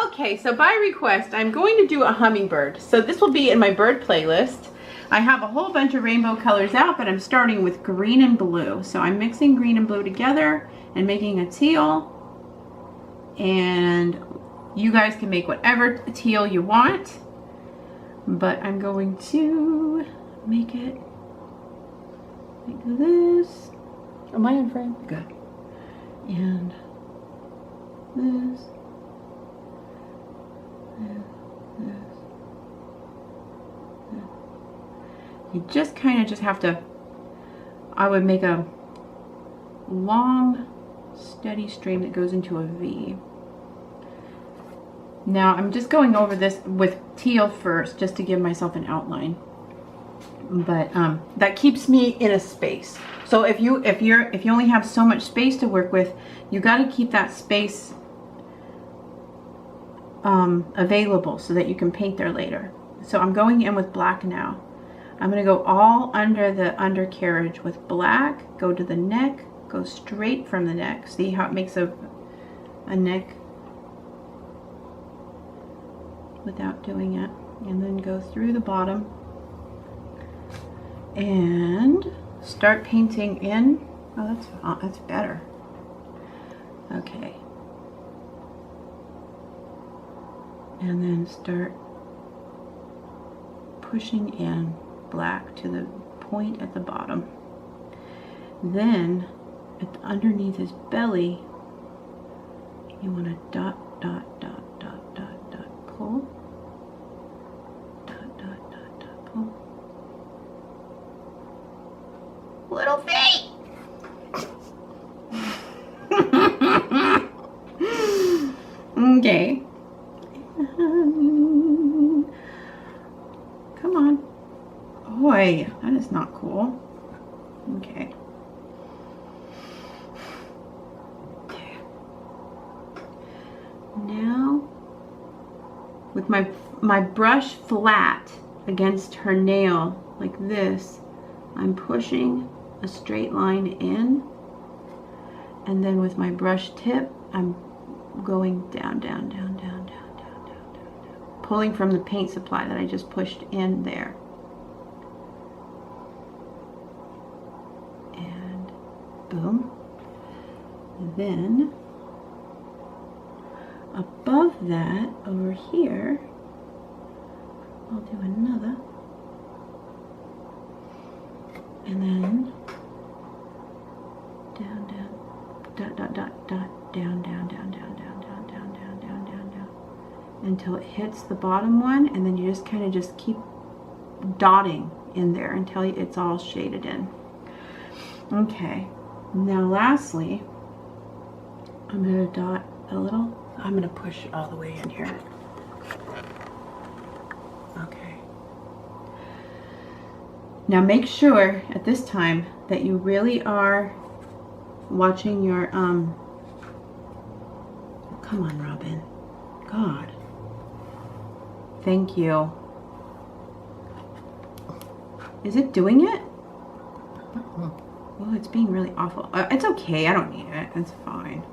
Okay, so by request, I'm going to do a hummingbird. So this will be in my bird playlist. I have a whole bunch of rainbow colors out, but I'm starting with green and blue. So I'm mixing green and blue together and making a teal. And you guys can make whatever teal you want, but I'm going to make it like this. Am I in frame? Good. And this. You just kind of just have to, I would make a long, steady stream that goes into a V. Now I'm just going over this with teal first, just to give myself an outline. But that keeps me in a space. So if you only have so much space to work with, you got to keep that space available so that you can paint there later. So I'm going in with black now. I'm going to go all under the undercarriage with black, go to the neck, go straight from the neck. See how it makes a neck without doing it. And then go through the bottom and start painting in. Oh, that's better. Okay. And then start pushing in black to the point at the bottom. Then underneath his belly, you want to dot, dot, dot, dot, dot, dot, pull. Dot, dot, dot, dot, pull. Little feet! Okay. Come on. Boy, that is not cool. Okay. Now, with my brush flat against her nail like this, I'm pushing a straight line in, and then with my brush tip, I'm going down, down, down, down, down, down, down, down, down, pulling from the paint supply that I just pushed in there. And boom. Then above that, over here, I'll do another. And then down, down, dot, dot, dot, dot, down, down, down, down, down, down, down, down, down, down, down, until it hits the bottom one, and then you just kind of just keep dotting in there until it's all shaded in. Okay, now lastly, I'm going to dot a little. I'm going to push all the way in here. Okay. Now make sure at this time that you really are watching your, come on, Robin. God. Thank you. Is it doing it? Oh, it's being really awful. It's okay, I don't need it. It's fine.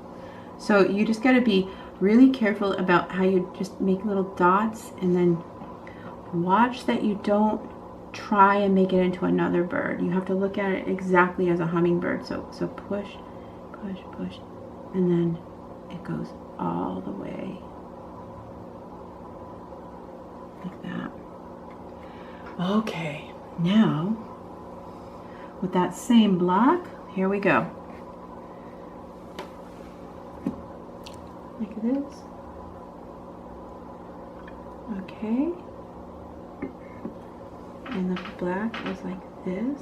So you just got to be really careful about how you just make little dots, and then watch that you don't try and make it into another bird. You have to look at it exactly as a hummingbird. So push, push, push, and then it goes all the way like that. Okay, now with that same block, here we go. Like this. Okay. And the black is like this.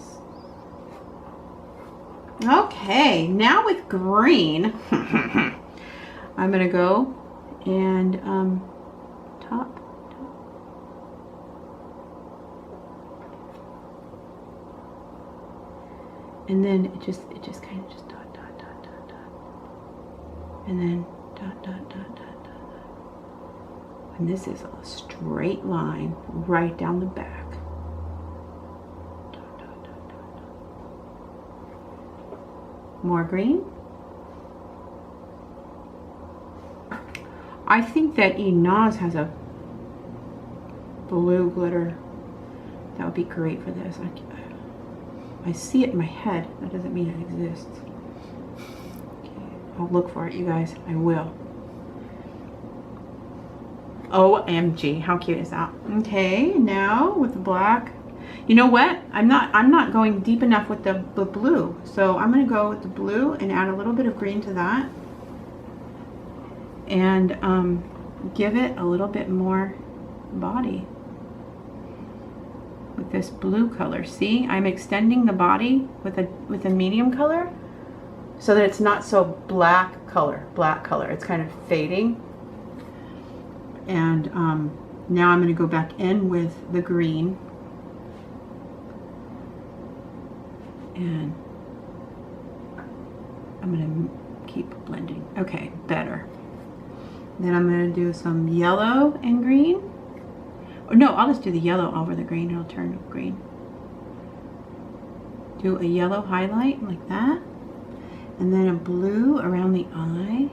Okay, now with green, I'm gonna go and top. And then it just kind of just dot, dot, dot, dot, dot. And then dot, dot, dot, dot, dot, dot. And this is a straight line right down the back. Dot, dot, dot, dot, dot. More green. I think that Inaz has a blue glitter. That would be great for this. I see it in my head. That doesn't mean it exists. Okay. I'll look for it, you guys. I will. OMG, how cute is that? Okay, now with the black. You know what? I'm not going deep enough with the blue. So I'm gonna go with the blue and add a little bit of green to that. And give it a little bit more body with this blue color. See, I'm extending the body with a medium color so that it's not so black color. It's kind of fading. And now I'm going to go back in with the green. And I'm going to keep blending. Okay, better. Then I'm going to do some yellow and green. Or no, I'll just do the yellow over the green. It'll turn green. Do a yellow highlight like that. And then a blue around the eye.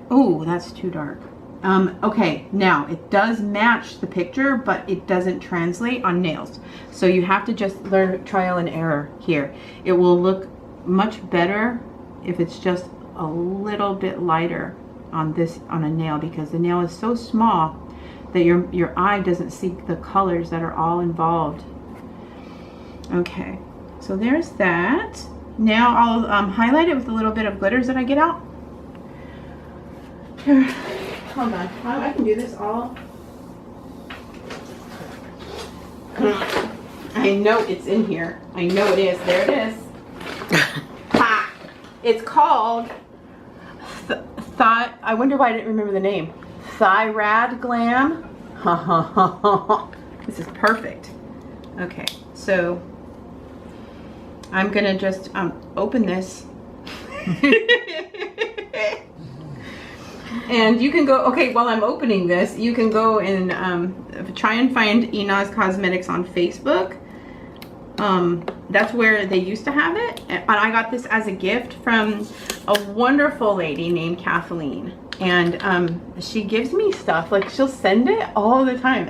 Oh, that's too dark. Okay, now it does match the picture, but it doesn't translate on nails. So you have to just learn trial and error here. It will look much better if it's just a little bit lighter on a nail, because the nail is so small that your eye doesn't see the colors that are all involved. Okay, so there's that. Now I'll highlight it with a little bit of glitters that I get out. Here, hold on. I can do this all. I know it's in here. I know it is. There it is. Ha! It's called I wonder why I didn't remember the name. Thyrad Glam. This is perfect. Okay, so I'm gonna just open this. And you can go, okay, while I'm opening this, you can go and try and find Inaz Cosmetics on Facebook. That's where they used to have it. And I got this as a gift from a wonderful lady named Kathleen. And she gives me stuff, like she'll send it all the time.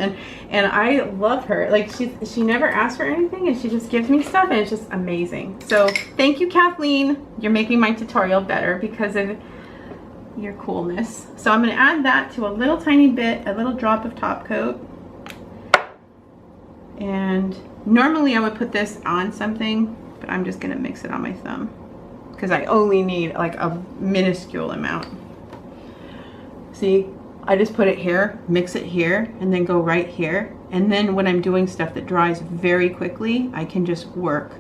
And I love her. Like she never asks for anything, and she just gives me stuff, and it's just amazing. So thank you, Kathleen. You're making my tutorial better because of your coolness. So I'm going to add that to a little tiny bit, a little drop of top coat. And normally I would put this on something, but I'm just going to mix it on my thumb because I only need like a minuscule amount. See, I just put it here, mix it here, and then go right here. And then when I'm doing stuff that dries very quickly, I can just work.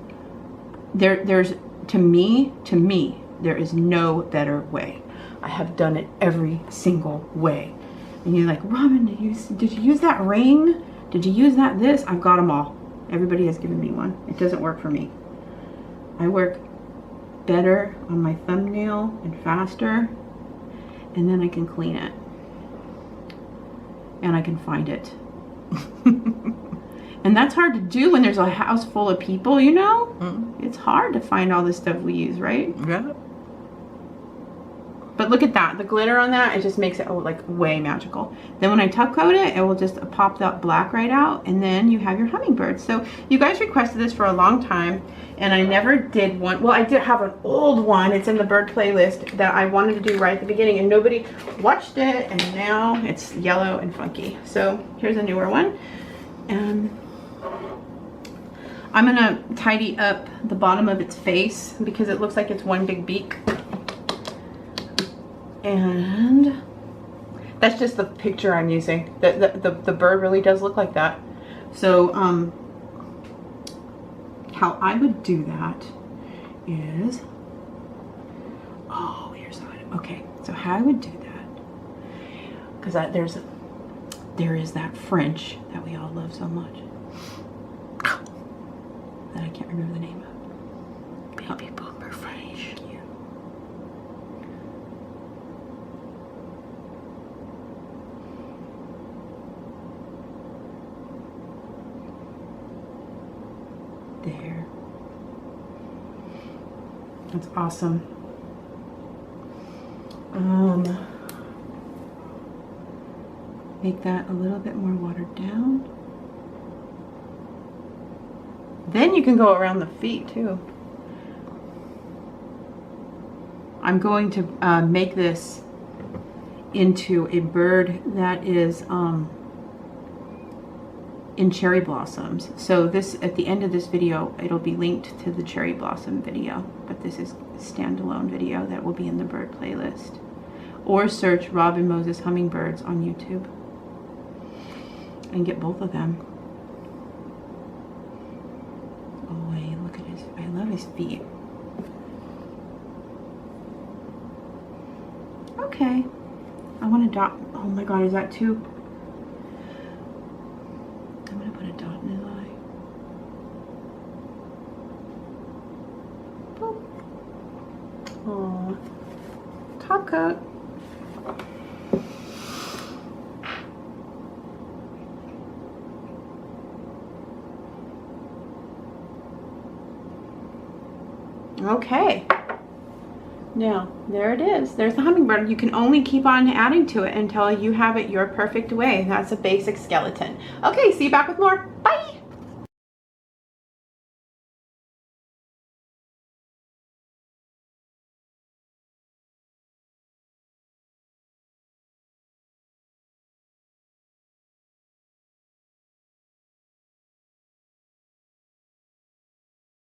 There's to me, there is no better way. I have done it every single way. And you're like, Robin, did you use that ring? Did you use that this? I've got them all. Everybody has given me one. It doesn't work for me. I work better on my thumbnail and faster, and then I can clean it. And I can find it. And that's hard to do when there's a house full of people, you know? Mm. It's hard to find all the stuff we use, right? Yeah. But look at that, the glitter on that, it just makes it like way magical. Then when I top coat it, it will just pop that black right out, and then you have your hummingbird. So you guys requested this for a long time, and I never did one. Well, I did have an old one, it's in the bird playlist, that I wanted to do right at the beginning, and nobody watched it, and now it's yellow and funky. So here's a newer one. I'm gonna tidy up the bottom of its face because it looks like it's one big beak. And that's just the picture I'm using. The bird really does look like that. So how I would do that is, oh, here's how I, okay, so how I would do that, because there is that French that we all love so much that I can't remember the name of. Baby boomer French. Yeah. There. That's awesome. make that a little bit more watered down. Then you can go around the feet too. I'm going to make this into a bird that is in cherry blossoms. So this, at the end of this video, it'll be linked to the cherry blossom video, but this is a standalone video that will be in the bird playlist. Or search Robin Moses Hummingbirds on YouTube and get both of them. Oh wait, look at his, I love his feet. Okay, I want to dot, oh my god, is that too? I'm gonna put a dot in his eye. Boop. Aww. Top coat. Okay. Now, there it is. There's the hummingbird. You can only keep on adding to it until you have it your perfect way. That's a basic skeleton. Okay, see you back with more. Bye!